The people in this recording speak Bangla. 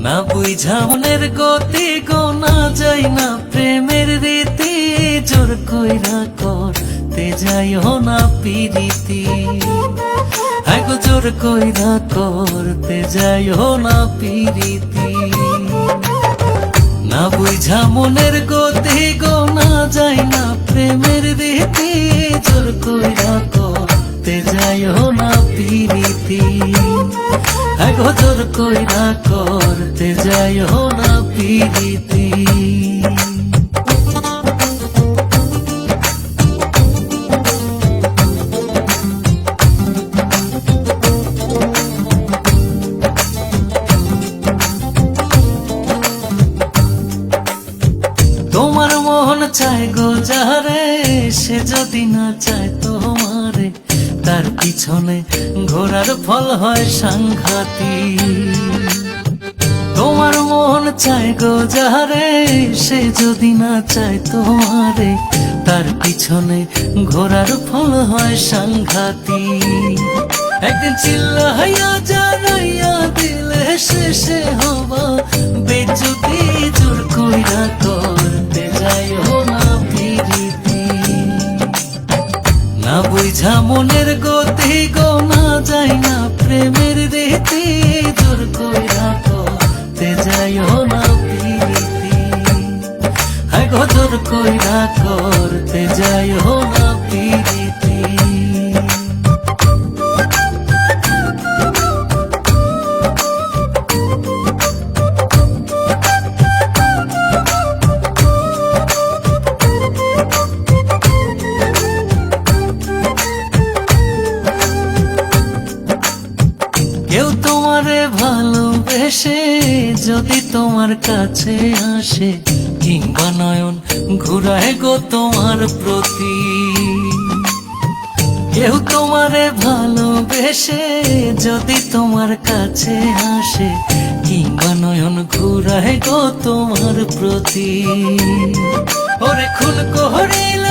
না বুঝা মনের গতি গোনা যায় না প্রেমের রীতি জোর কইরা করতে যাইও না পিরিতি আগো জোর কইরা করতে যাইও না পিরিতি না বুঝা মনের গতি গোনা যায় না প্রেমের রীতি জোর কইরা করতে যাইও না পিরিতি আগো জোর কইরা করতে যাইও না পিরিতি তোমার মন চায় গো যারে সে যদি না চায় তোমারে তার পিছনে ঘোরার ফল হয় সাংঘাতিক তোমার মন চায় গো যারে সে যদি না চায় তোমারে তার পিছনে ঘোরার ফল হয় সাংঘাতিক একদিন চিল্লাইয়া জানাইয়া দিলে শেষে হবা বেজ্জতি জোর কইরা করতে যাইও না পিরিতি না বুঝা মনের গতি গোনা যায় না প্রেমের রীতি জোর কইরা করতে যাইও না পিরিতি আগো জোর কইরা করতে যাইও না পিরিতি কেউ তোমারে ভালোবেসে যদি তোমার কাছে আসে কিংবা নয়ন ঘুরায় গো তোমার প্রতি কেউ তোমারে ভালোবেসে যদি তোমার কাছে আসে কিংবা নয়ন ঘুরায় গো তোমার প্রতি ওরে খুন করিল